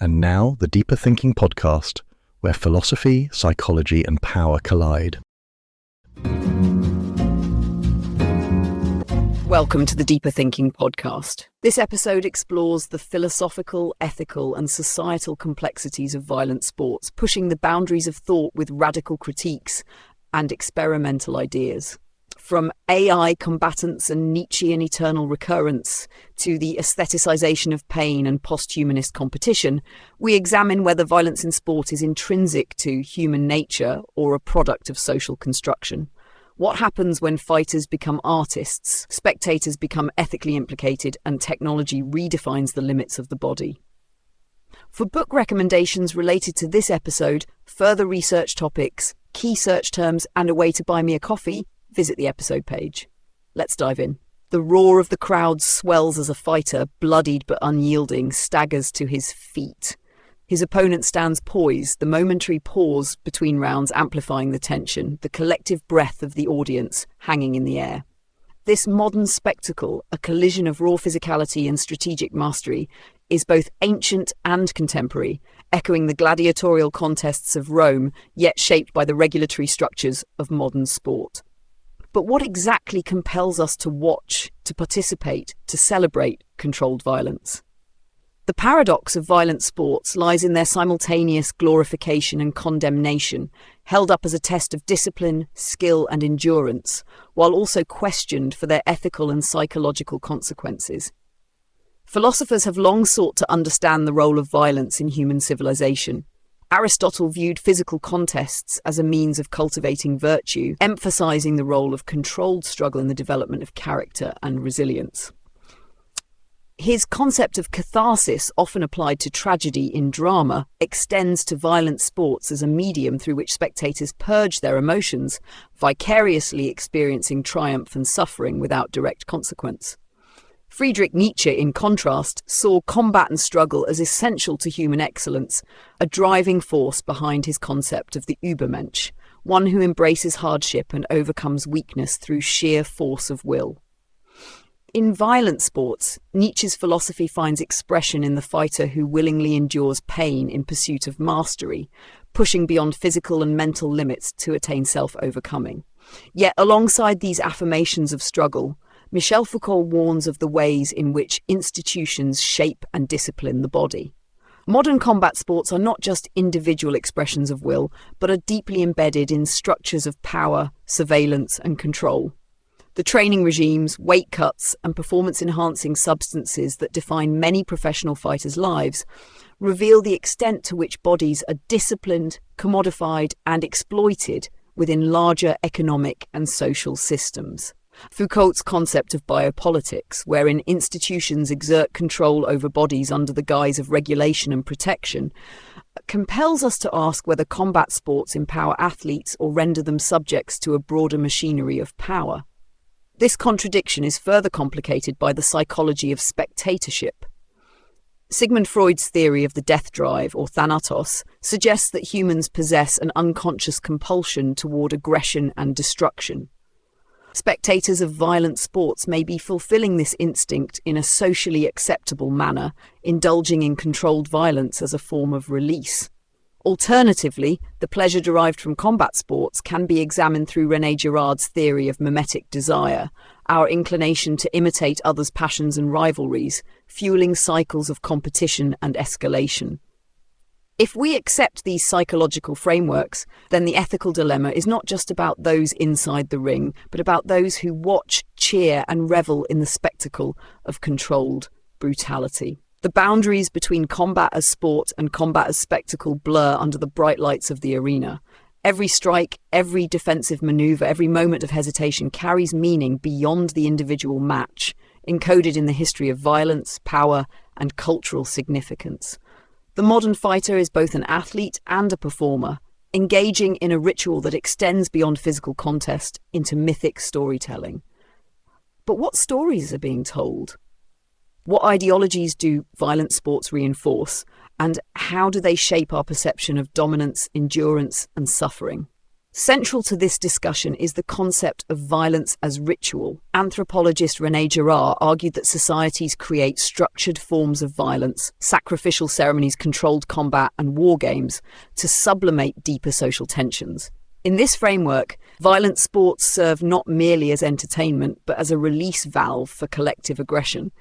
And now, the Deeper Thinking podcast, where philosophy, psychology, and power collide. Welcome to the Deeper Thinking podcast. This episode explores the philosophical, ethical, and societal complexities of violent sports, pushing the boundaries of thought with radical critiques and experimental ideas. From AI combatants and Nietzschean eternal recurrence to the aestheticization of pain and post-humanist competition, we examine whether violence in sport is intrinsic to human nature or a product of social construction. What happens when fighters become artists, spectators become ethically implicated, and technology redefines the limits of the body? For book recommendations related to this episode, further research topics, key search terms, and a way to buy me a coffee, visit the episode page. Let's dive in. The roar of the crowd swells as a fighter, bloodied but unyielding, staggers to his feet. His opponent stands poised, the momentary pause between rounds amplifying the tension, the collective breath of the audience hanging in the air. This modern spectacle, a collision of raw physicality and strategic mastery, is both ancient and contemporary, echoing the gladiatorial contests of Rome, yet shaped by the regulatory structures of modern sport. But what exactly compels us to watch, to participate, to celebrate controlled violence? The paradox of violent sports lies in their simultaneous glorification and condemnation, held up as a test of discipline, skill, and endurance, while also questioned for their ethical and psychological consequences. Philosophers have long sought to understand the role of violence in human civilization. Aristotle viewed physical contests as a means of cultivating virtue, emphasizing the role of controlled struggle in the development of character and resilience. His concept of catharsis, often applied to tragedy in drama, extends to violent sports as a medium through which spectators purge their emotions, vicariously experiencing triumph and suffering without direct consequence. Friedrich Nietzsche, in contrast, saw combat and struggle as essential to human excellence, a driving force behind his concept of the Übermensch, one who embraces hardship and overcomes weakness through sheer force of will. In violent sports, Nietzsche's philosophy finds expression in the fighter who willingly endures pain in pursuit of mastery, pushing beyond physical and mental limits to attain self-overcoming. Yet alongside these affirmations of struggle, Michel Foucault warns of the ways in which institutions shape and discipline the body. Modern combat sports are not just individual expressions of will, but are deeply embedded in structures of power, surveillance, and control. The training regimes, weight cuts, and performance-enhancing substances that define many professional fighters' lives reveal the extent to which bodies are disciplined, commodified, and exploited within larger economic and social systems. Foucault's concept of biopolitics, wherein institutions exert control over bodies under the guise of regulation and protection, compels us to ask whether combat sports empower athletes or render them subjects to a broader machinery of power. This contradiction is further complicated by the psychology of spectatorship. Sigmund Freud's theory of the death drive, or thanatos, suggests that humans possess an unconscious compulsion toward aggression and destruction. Spectators of violent sports may be fulfilling this instinct in a socially acceptable manner, indulging in controlled violence as a form of release. Alternatively, the pleasure derived from combat sports can be examined through René Girard's theory of mimetic desire, our inclination to imitate others' passions and rivalries, fueling cycles of competition and escalation. If we accept these psychological frameworks, then the ethical dilemma is not just about those inside the ring, but about those who watch, cheer, and revel in the spectacle of controlled brutality. The boundaries between combat as sport and combat as spectacle blur under the bright lights of the arena. Every strike, every defensive maneuver, every moment of hesitation carries meaning beyond the individual match, encoded in the history of violence, power, and cultural significance. The modern fighter is both an athlete and a performer, engaging in a ritual that extends beyond physical contest into mythic storytelling. But what stories are being told? What ideologies do violent sports reinforce, and how do they shape our perception of dominance, endurance, and suffering? Central to this discussion is the concept of violence as ritual. Anthropologist René Girard argued that societies create structured forms of violence, sacrificial ceremonies, controlled combat, and war games to sublimate deeper social tensions. In this framework, violent sports serve not merely as entertainment, but as a release valve for collective aggression.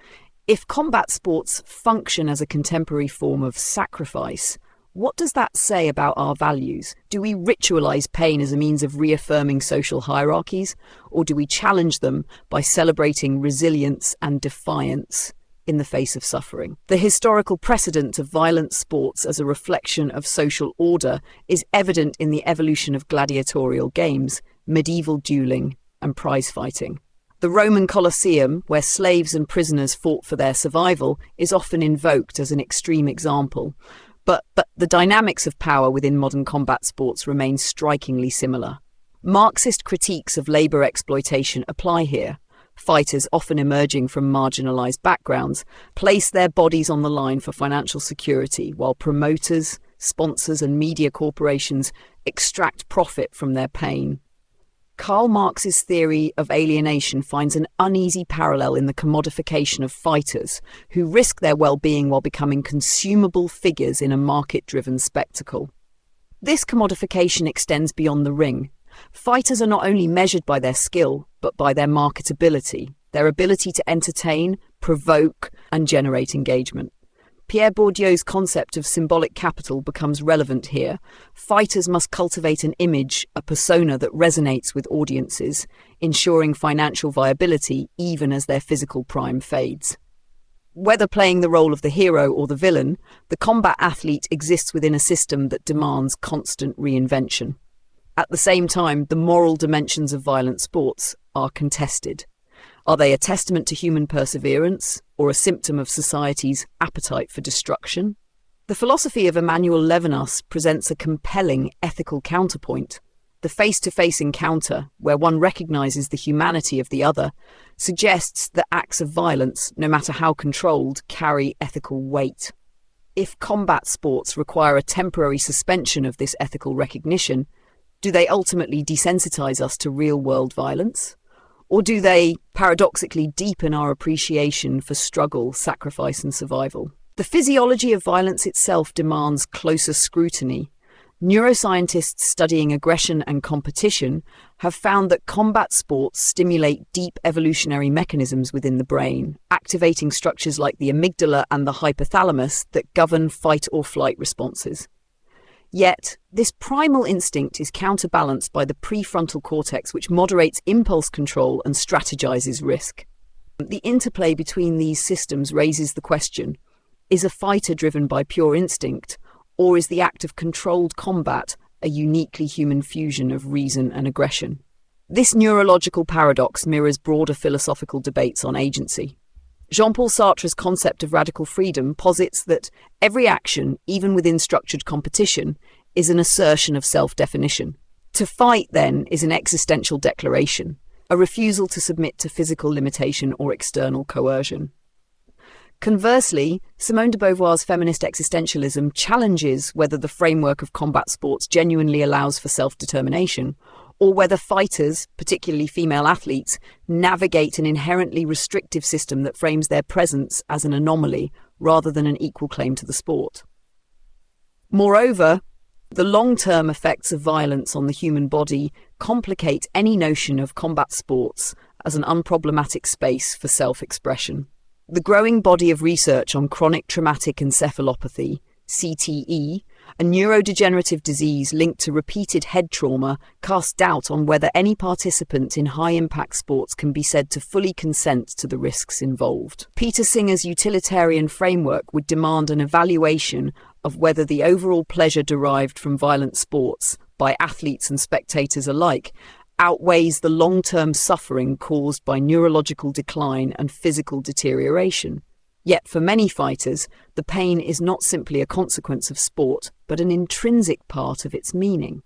If combat sports function as a contemporary form of sacrifice, what does that say about our values? Do we ritualize pain as a means of reaffirming social hierarchies, or do we challenge them by celebrating resilience and defiance in the face of suffering? The historical precedent of violent sports as a reflection of social order is evident in the evolution of gladiatorial games, medieval dueling, and prize fighting. The Roman Colosseum, where slaves and prisoners fought for their survival, is often invoked as an extreme example. But the dynamics of power within modern combat sports remain strikingly similar. Marxist critiques of labor exploitation apply here. Fighters, often emerging from marginalized backgrounds, place their bodies on the line for financial security, while promoters, sponsors, and media corporations extract profit from their pain. Karl Marx's theory of alienation finds an uneasy parallel in the commodification of fighters, who risk their well-being while becoming consumable figures in a market-driven spectacle. This commodification extends beyond the ring. Fighters are not only measured by their skill, but by their marketability, their ability to entertain, provoke, and generate engagement. Pierre Bourdieu's concept of symbolic capital becomes relevant here. Fighters must cultivate an image, a persona that resonates with audiences, ensuring financial viability even as their physical prime fades. Whether playing the role of the hero or the villain, the combat athlete exists within a system that demands constant reinvention. At the same time, the moral dimensions of violent sports are contested. Are they a testament to human perseverance, or a symptom of society's appetite for destruction? The philosophy of Emmanuel Levinas presents a compelling ethical counterpoint. The face-to-face encounter, where one recognizes the humanity of the other, suggests that acts of violence, no matter how controlled, carry ethical weight. If combat sports require a temporary suspension of this ethical recognition, do they ultimately desensitize us to real-world violence? Or do they, paradoxically, deepen our appreciation for struggle, sacrifice, and survival? The physiology of violence itself demands closer scrutiny. Neuroscientists studying aggression and competition have found that combat sports stimulate deep evolutionary mechanisms within the brain, activating structures like the amygdala and the hypothalamus that govern fight-or-flight responses. Yet, this primal instinct is counterbalanced by the prefrontal cortex, which moderates impulse control and strategizes risk. The interplay between these systems raises the question, is a fighter driven by pure instinct, or is the act of controlled combat a uniquely human fusion of reason and aggression? This neurological paradox mirrors broader philosophical debates on agency. Jean-Paul Sartre's concept of radical freedom posits that every action, even within structured competition, is an assertion of self-definition. To fight, then, is an existential declaration, a refusal to submit to physical limitation or external coercion. Conversely, Simone de Beauvoir's feminist existentialism challenges whether the framework of combat sports genuinely allows for self-determination, or whether fighters, particularly female athletes, navigate an inherently restrictive system that frames their presence as an anomaly rather than an equal claim to the sport. Moreover, the long-term effects of violence on the human body complicate any notion of combat sports as an unproblematic space for self-expression. The growing body of research on chronic traumatic encephalopathy, CTE, a neurodegenerative disease linked to repeated head trauma, casts doubt on whether any participant in high-impact sports can be said to fully consent to the risks involved. Peter Singer's utilitarian framework would demand an evaluation of whether the overall pleasure derived from violent sports, by athletes and spectators alike, outweighs the long-term suffering caused by neurological decline and physical deterioration. Yet for many fighters, the pain is not simply a consequence of sport, but an intrinsic part of its meaning.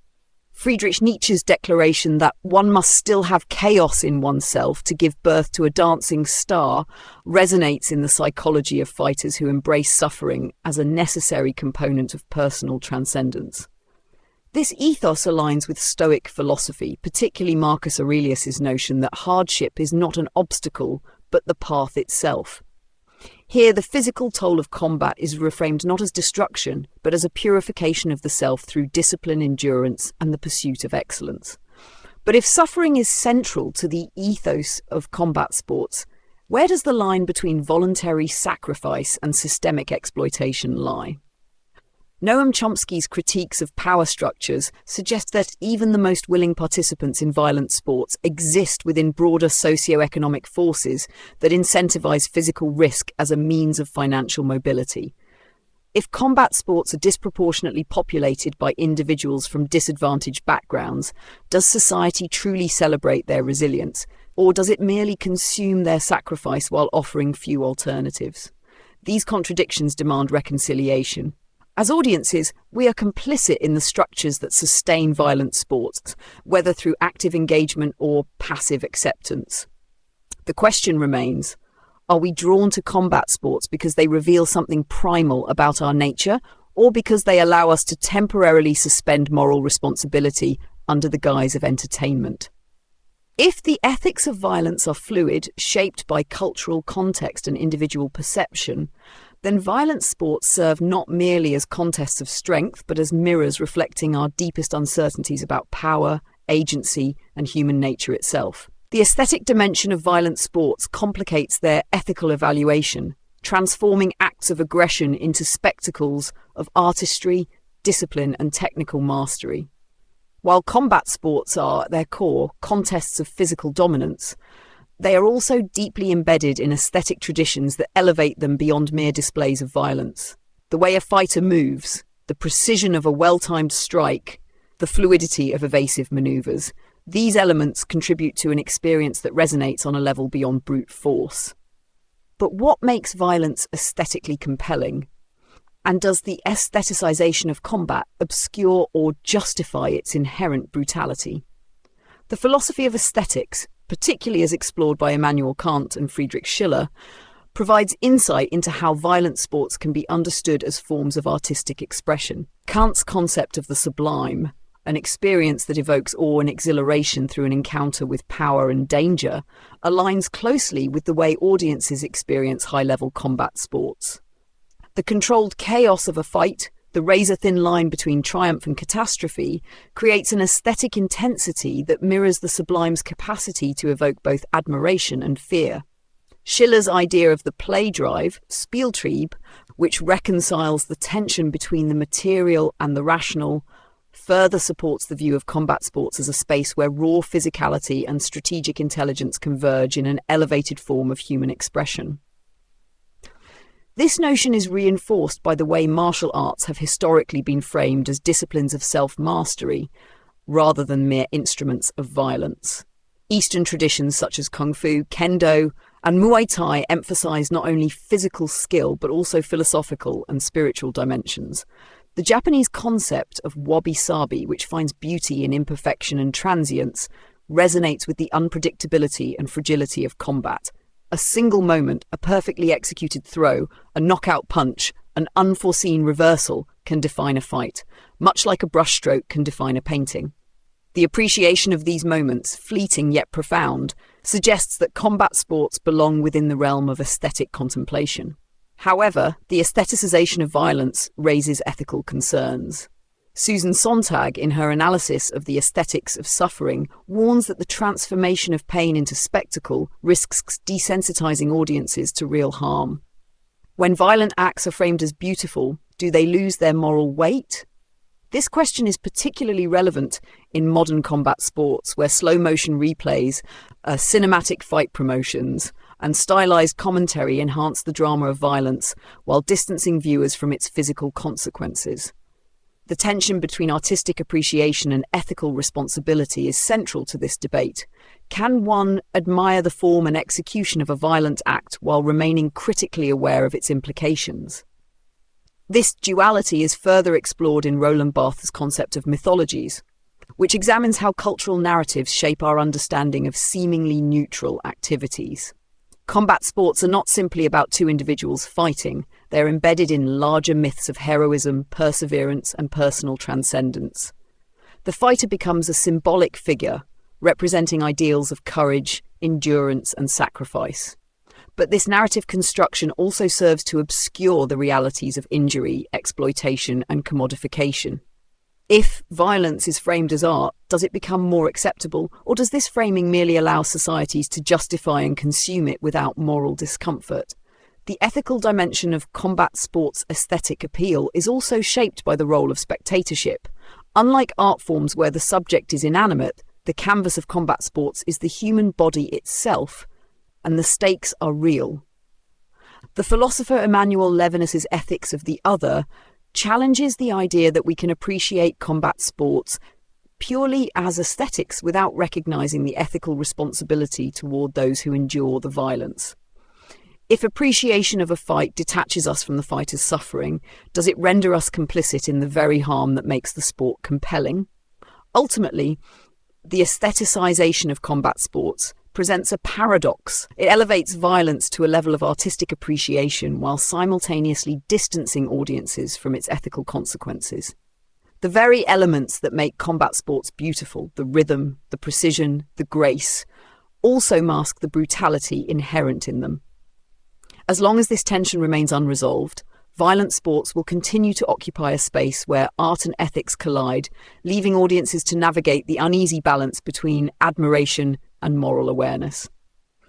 Friedrich Nietzsche's declaration that one must still have chaos in oneself to give birth to a dancing star resonates in the psychology of fighters who embrace suffering as a necessary component of personal transcendence. This ethos aligns with Stoic philosophy, particularly Marcus Aurelius's notion that hardship is not an obstacle, but the path itself. Here, the physical toll of combat is reframed not as destruction, but as a purification of the self through discipline, endurance, and the pursuit of excellence. But if suffering is central to the ethos of combat sports, where does the line between voluntary sacrifice and systemic exploitation lie? Noam Chomsky's critiques of power structures suggest that even the most willing participants in violent sports exist within broader socio-economic forces that incentivize physical risk as a means of financial mobility. If combat sports are disproportionately populated by individuals from disadvantaged backgrounds, does society truly celebrate their resilience, or does it merely consume their sacrifice while offering few alternatives? These contradictions demand reconciliation. As audiences, we are complicit in the structures that sustain violent sports, whether through active engagement or passive acceptance. The question remains, are we drawn to combat sports because they reveal something primal about our nature, or because they allow us to temporarily suspend moral responsibility under the guise of entertainment? If the ethics of violence are fluid, shaped by cultural context and individual perception, then violent sports serve not merely as contests of strength, but as mirrors reflecting our deepest uncertainties about power, agency, and human nature itself. The aesthetic dimension of violent sports complicates their ethical evaluation, transforming acts of aggression into spectacles of artistry, discipline, and technical mastery. While combat sports are, at their core, contests of physical dominance, they are also deeply embedded in aesthetic traditions that elevate them beyond mere displays of violence. The way a fighter moves, the precision of a well-timed strike, the fluidity of evasive maneuvers, these elements contribute to an experience that resonates on a level beyond brute force. But what makes violence aesthetically compelling? And does the aestheticization of combat obscure or justify its inherent brutality? The philosophy of aesthetics, particularly as explored by Immanuel Kant and Friedrich Schiller, provides insight into how violent sports can be understood as forms of artistic expression. Kant's concept of the sublime, an experience that evokes awe and exhilaration through an encounter with power and danger, aligns closely with the way audiences experience high-level combat sports. The controlled chaos of a fight, the razor-thin line between triumph and catastrophe, creates an aesthetic intensity that mirrors the sublime's capacity to evoke both admiration and fear. Schiller's idea of the play drive, Spieltrieb, which reconciles the tension between the material and the rational, further supports the view of combat sports as a space where raw physicality and strategic intelligence converge in an elevated form of human expression. This notion is reinforced by the way martial arts have historically been framed as disciplines of self-mastery, rather than mere instruments of violence. Eastern traditions such as Kung Fu, Kendo, and Muay Thai emphasize not only physical skill, but also philosophical and spiritual dimensions. The Japanese concept of wabi-sabi, which finds beauty in imperfection and transience, resonates with the unpredictability and fragility of combat. A single moment, a perfectly executed throw, a knockout punch, an unforeseen reversal can define a fight, much like a brushstroke can define a painting. The appreciation of these moments, fleeting yet profound, suggests that combat sports belong within the realm of aesthetic contemplation. However, the aestheticization of violence raises ethical concerns. Susan Sontag, in her analysis of the aesthetics of suffering, warns that the transformation of pain into spectacle risks desensitizing audiences to real harm. When violent acts are framed as beautiful, do they lose their moral weight? This question is particularly relevant in modern combat sports, where slow-motion replays, cinematic fight promotions, and stylized commentary enhance the drama of violence while distancing viewers from its physical consequences. The tension between artistic appreciation and ethical responsibility is central to this debate. Can one admire the form and execution of a violent act while remaining critically aware of its implications? This duality is further explored in Roland Barthes' concept of mythologies, which examines how cultural narratives shape our understanding of seemingly neutral activities. Combat sports are not simply about two individuals fighting. They're embedded in larger myths of heroism, perseverance, and personal transcendence. The fighter becomes a symbolic figure, representing ideals of courage, endurance, and sacrifice. But this narrative construction also serves to obscure the realities of injury, exploitation, and commodification. If violence is framed as art, does it become more acceptable, or does this framing merely allow societies to justify and consume it without moral discomfort? The ethical dimension of combat sports' aesthetic appeal is also shaped by the role of spectatorship. Unlike art forms where the subject is inanimate, the canvas of combat sports is the human body itself, and the stakes are real. The philosopher Emmanuel Levinas's ethics of the other challenges the idea that we can appreciate combat sports purely as aesthetics without recognizing the ethical responsibility toward those who endure the violence. If appreciation of a fight detaches us from the fighter's suffering, does it render us complicit in the very harm that makes the sport compelling? Ultimately, the aestheticization of combat sports presents a paradox. It elevates violence to a level of artistic appreciation while simultaneously distancing audiences from its ethical consequences. The very elements that make combat sports beautiful, the rhythm, the precision, the grace, also mask the brutality inherent in them. As long as this tension remains unresolved, violent sports will continue to occupy a space where art and ethics collide, leaving audiences to navigate the uneasy balance between admiration and moral awareness.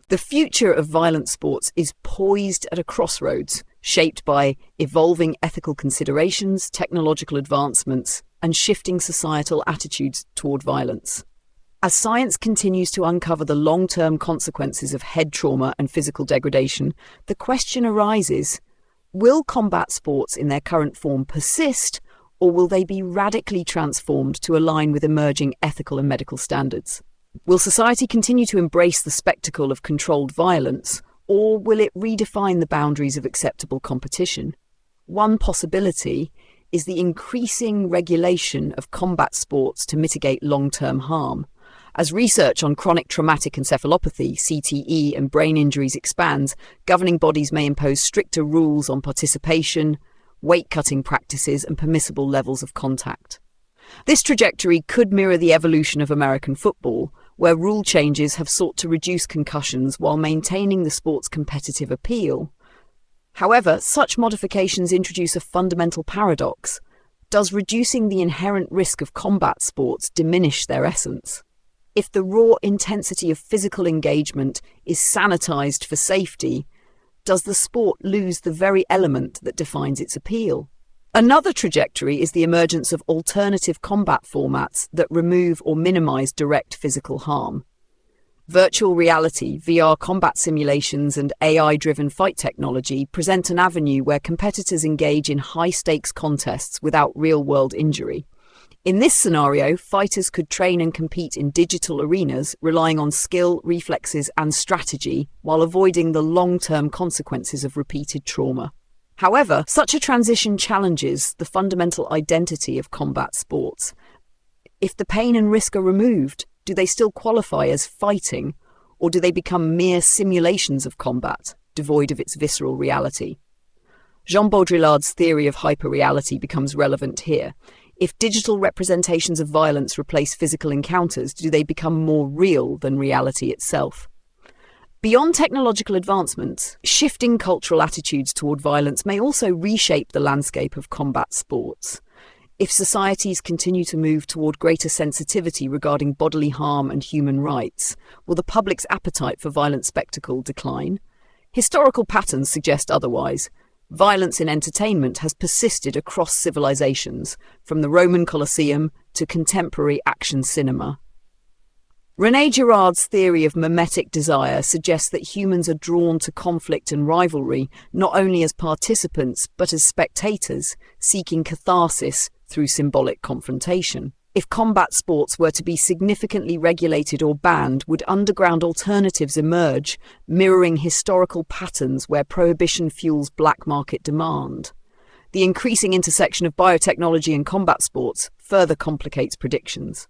The future of violent sports is poised at a crossroads, shaped by evolving ethical considerations, technological advancements, and shifting societal attitudes toward violence. As science continues to uncover the long-term consequences of head trauma and physical degradation, the question arises: will combat sports in their current form persist, or will they be radically transformed to align with emerging ethical and medical standards? Will society continue to embrace the spectacle of controlled violence, or will it redefine the boundaries of acceptable competition? One possibility is the increasing regulation of combat sports to mitigate long-term harm. As research on chronic traumatic encephalopathy, CTE, and brain injuries expands, governing bodies may impose stricter rules on participation, weight-cutting practices, and permissible levels of contact. This trajectory could mirror the evolution of American football, where rule changes have sought to reduce concussions while maintaining the sport's competitive appeal. However, such modifications introduce a fundamental paradox. Does reducing the inherent risk of combat sports diminish their essence? If the raw intensity of physical engagement is sanitized for safety, does the sport lose the very element that defines its appeal? Another trajectory is the emergence of alternative combat formats that remove or minimize direct physical harm. Virtual reality, VR combat simulations, and AI-driven fight technology present an avenue where competitors engage in high-stakes contests without real-world injury. In this scenario, fighters could train and compete in digital arenas, relying on skill, reflexes, and strategy, while avoiding the long-term consequences of repeated trauma. However, such a transition challenges the fundamental identity of combat sports. If the pain and risk are removed, do they still qualify as fighting, or do they become mere simulations of combat, devoid of its visceral reality? Jean Baudrillard's theory of hyperreality becomes relevant here. If digital representations of violence replace physical encounters, do they become more real than reality itself? Beyond technological advancements, shifting cultural attitudes toward violence may also reshape the landscape of combat sports. If societies continue to move toward greater sensitivity regarding bodily harm and human rights, will the public's appetite for violent spectacle decline? Historical patterns suggest otherwise. Violence in entertainment has persisted across civilizations, from the Roman Colosseum to contemporary action cinema. René Girard's theory of mimetic desire suggests that humans are drawn to conflict and rivalry not only as participants but as spectators, seeking catharsis through symbolic confrontation. If combat sports were to be significantly regulated or banned, would underground alternatives emerge, mirroring historical patterns where prohibition fuels black market demand? The increasing intersection of biotechnology and combat sports further complicates predictions.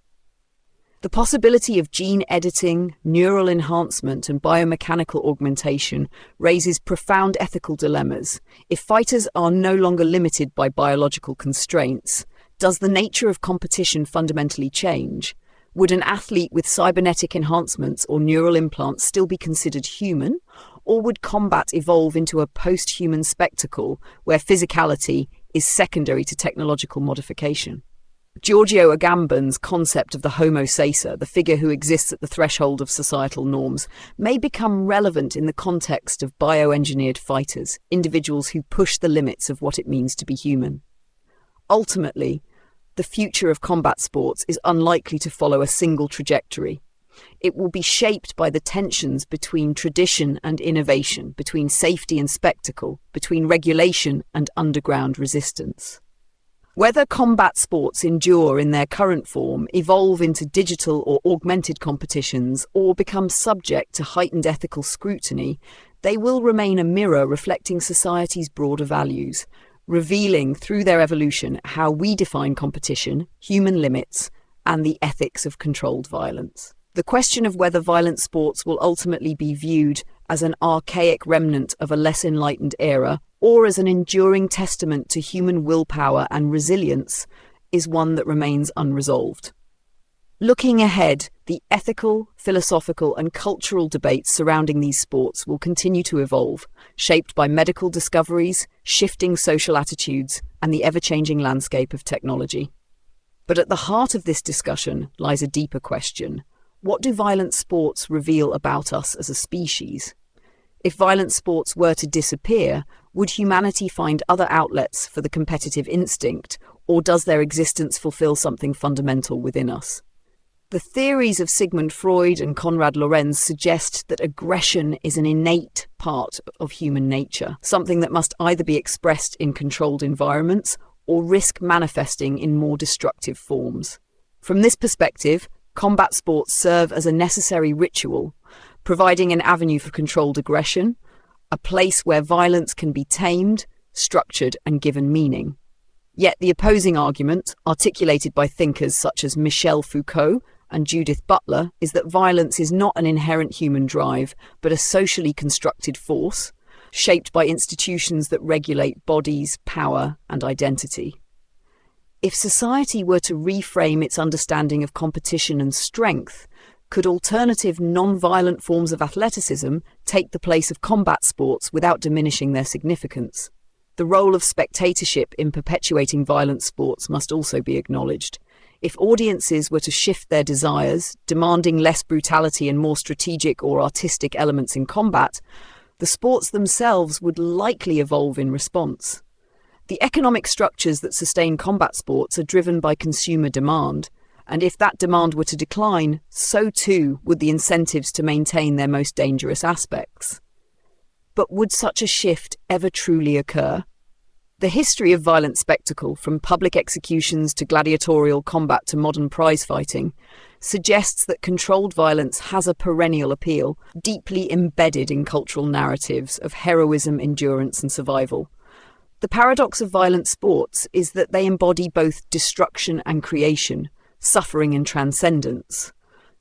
The possibility of gene editing, neural enhancement, and biomechanical augmentation raises profound ethical dilemmas. If fighters are no longer limited by biological constraints, Does the nature of competition fundamentally change? Would an athlete with cybernetic enhancements or neural implants still be considered human? Or would combat evolve into a post-human spectacle where physicality is secondary to technological modification? Giorgio Agamben's concept of the homo sacer, the figure who exists at the threshold of societal norms, may become relevant in the context of bioengineered fighters, individuals who push the limits of what it means to be human. Ultimately, the future of combat sports is unlikely to follow a single trajectory. It will be shaped by the tensions between tradition and innovation, between safety and spectacle, between regulation and underground resistance. Whether combat sports endure in their current form, evolve into digital or augmented competitions, or become subject to heightened ethical scrutiny, they will remain a mirror reflecting society's broader values, revealing through their evolution how we define competition, human limits, and the ethics of controlled violence. The question of whether violent sports will ultimately be viewed as an archaic remnant of a less enlightened era or as an enduring testament to human willpower and resilience is one that remains unresolved. Looking ahead, the ethical, philosophical, and cultural debates surrounding these sports will continue to evolve, shaped by medical discoveries, shifting social attitudes, and the ever-changing landscape of technology. But at the heart of this discussion lies a deeper question. What do violent sports reveal about us as a species? If violent sports were to disappear, would humanity find other outlets for the competitive instinct, or does their existence fulfill something fundamental within us? The theories of Sigmund Freud and Konrad Lorenz suggest that aggression is an innate part of human nature, something that must either be expressed in controlled environments or risk manifesting in more destructive forms. From this perspective, combat sports serve as a necessary ritual, providing an avenue for controlled aggression, a place where violence can be tamed, structured, and given meaning. Yet the opposing argument, articulated by thinkers such as Michel Foucault and Judith Butler, is that violence is not an inherent human drive, but a socially constructed force, shaped by institutions that regulate bodies, power, and identity. If society were to reframe its understanding of competition and strength, could alternative non-violent forms of athleticism take the place of combat sports without diminishing their significance? The role of spectatorship in perpetuating violent sports must also be acknowledged. If audiences were to shift their desires, demanding less brutality and more strategic or artistic elements in combat, the sports themselves would likely evolve in response. The economic structures that sustain combat sports are driven by consumer demand, and if that demand were to decline, so too would the incentives to maintain their most dangerous aspects. But would such a shift ever truly occur? The history of violent spectacle, from public executions to gladiatorial combat to modern prize fighting, suggests that controlled violence has a perennial appeal, deeply embedded in cultural narratives of heroism, endurance, and survival. The paradox of violent sports is that they embody both destruction and creation, suffering and transcendence.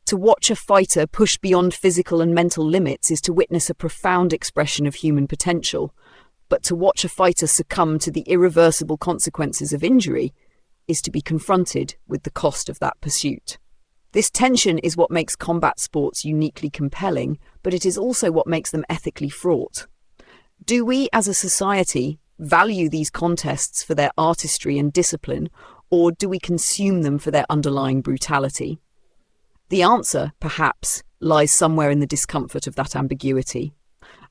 To watch a fighter push beyond physical and mental limits is to witness a profound expression of human potential, but to watch a fighter succumb to the irreversible consequences of injury is to be confronted with the cost of that pursuit. This tension is what makes combat sports uniquely compelling, but it is also what makes them ethically fraught. Do we, as a society, value these contests for their artistry and discipline, or do we consume them for their underlying brutality? The answer, perhaps, lies somewhere in the discomfort of that ambiguity.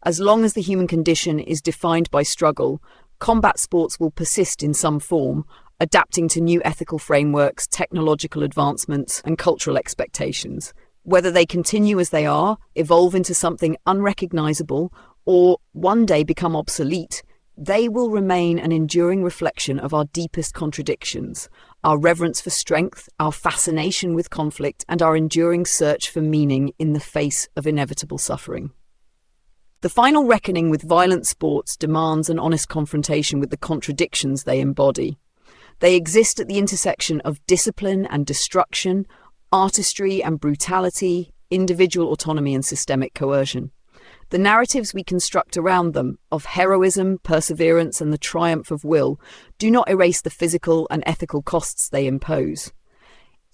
As long as the human condition is defined by struggle, combat sports will persist in some form, adapting to new ethical frameworks, technological advancements, and cultural expectations. Whether they continue as they are, evolve into something unrecognizable, or one day become obsolete, they will remain an enduring reflection of our deepest contradictions, our reverence for strength, our fascination with conflict, and our enduring search for meaning in the face of inevitable suffering. The final reckoning with violent sports demands an honest confrontation with the contradictions they embody. They exist at the intersection of discipline and destruction, artistry and brutality, individual autonomy and systemic coercion. The narratives we construct around them, of heroism, perseverance, and the triumph of will, do not erase the physical and ethical costs they impose.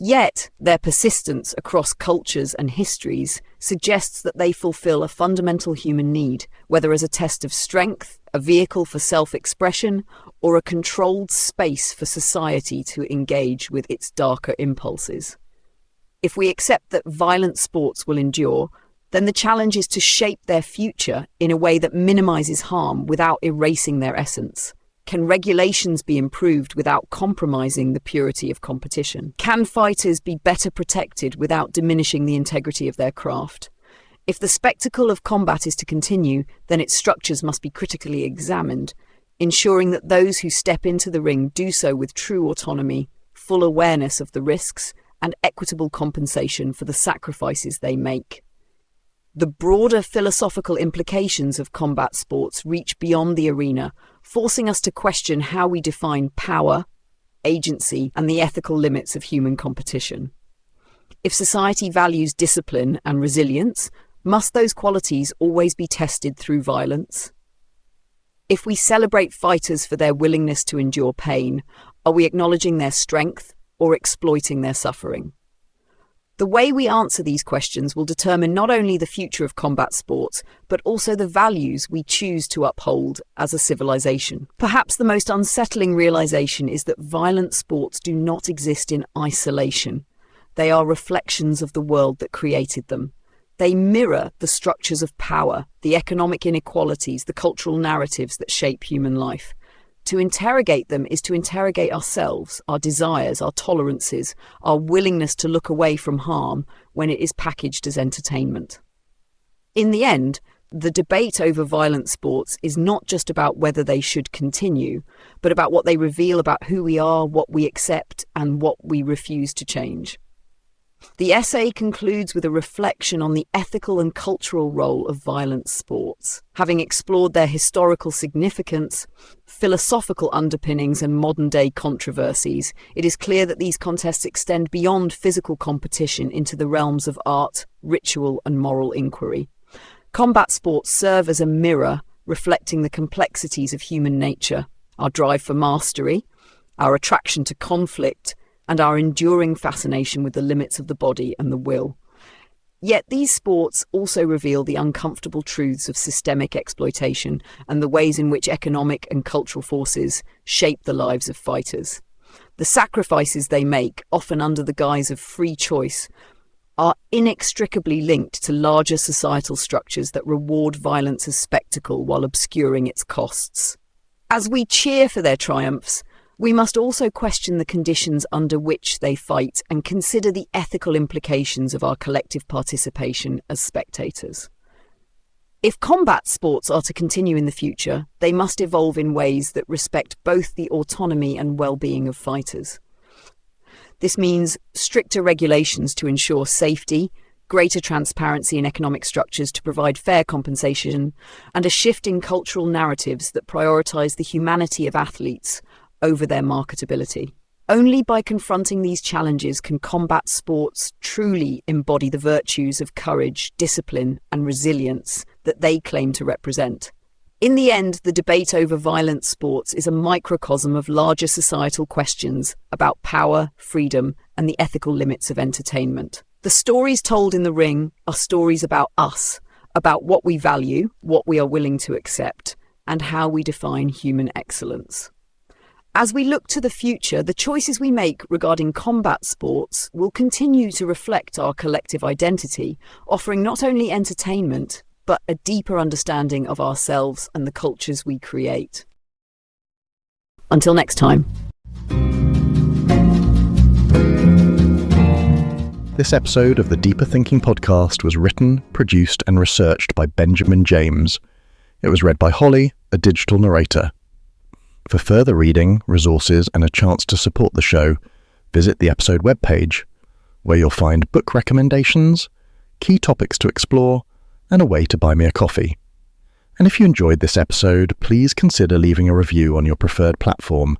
Yet, their persistence across cultures and histories suggests that they fulfill a fundamental human need, whether as a test of strength, a vehicle for self-expression, or a controlled space for society to engage with its darker impulses. If we accept that violent sports will endure, then the challenge is to shape their future in a way that minimizes harm without erasing their essence. Can regulations be improved without compromising the purity of competition? Can fighters be better protected without diminishing the integrity of their craft? If the spectacle of combat is to continue, then its structures must be critically examined, ensuring that those who step into the ring do so with true autonomy, full awareness of the risks, and equitable compensation for the sacrifices they make. The broader philosophical implications of combat sports reach beyond the arena, forcing us to question how we define power, agency, and the ethical limits of human competition. If society values discipline and resilience, must those qualities always be tested through violence? If we celebrate fighters for their willingness to endure pain, are we acknowledging their strength or exploiting their suffering? The way we answer these questions will determine not only the future of combat sports, but also the values we choose to uphold as a civilization. Perhaps the most unsettling realization is that violent sports do not exist in isolation. They are reflections of the world that created them. They mirror the structures of power, the economic inequalities, the cultural narratives that shape human life. To interrogate them is to interrogate ourselves, our desires, our tolerances, our willingness to look away from harm when it is packaged as entertainment. In the end, the debate over violent sports is not just about whether they should continue, but about what they reveal about who we are, what we accept, and what we refuse to change. The essay concludes with a reflection on the ethical and cultural role of violent sports. Having explored their historical significance, philosophical underpinnings, and modern-day controversies, it is clear that these contests extend beyond physical competition into the realms of art, ritual, and moral inquiry. Combat sports serve as a mirror reflecting the complexities of human nature, our drive for mastery, our attraction to conflict, and our enduring fascination with the limits of the body and the will. Yet these sports also reveal the uncomfortable truths of systemic exploitation and the ways in which economic and cultural forces shape the lives of fighters. The sacrifices they make, often under the guise of free choice, are inextricably linked to larger societal structures that reward violence as spectacle while obscuring its costs. As we cheer for their triumphs, we must also question the conditions under which they fight and consider the ethical implications of our collective participation as spectators. If combat sports are to continue in the future, they must evolve in ways that respect both the autonomy and well-being of fighters. This means stricter regulations to ensure safety, greater transparency in economic structures to provide fair compensation, and a shift in cultural narratives that prioritize the humanity of athletes over their marketability. Only by confronting these challenges can combat sports truly embody the virtues of courage, discipline, and resilience that they claim to represent. In the end, the debate over violent sports is a microcosm of larger societal questions about power, freedom, and the ethical limits of entertainment. The stories told in the ring are stories about us, about what we value, what we are willing to accept, and how we define human excellence. As we look to the future, the choices we make regarding combat sports will continue to reflect our collective identity, offering not only entertainment, but a deeper understanding of ourselves and the cultures we create. Until next time. This episode of the Deeper Thinking podcast was written, produced, and researched by Benjamin James. It was read by Holly, a digital narrator. For further reading, resources, and a chance to support the show, visit the episode webpage, where you'll find book recommendations, key topics to explore, and a way to buy me a coffee. And if you enjoyed this episode, please consider leaving a review on your preferred platform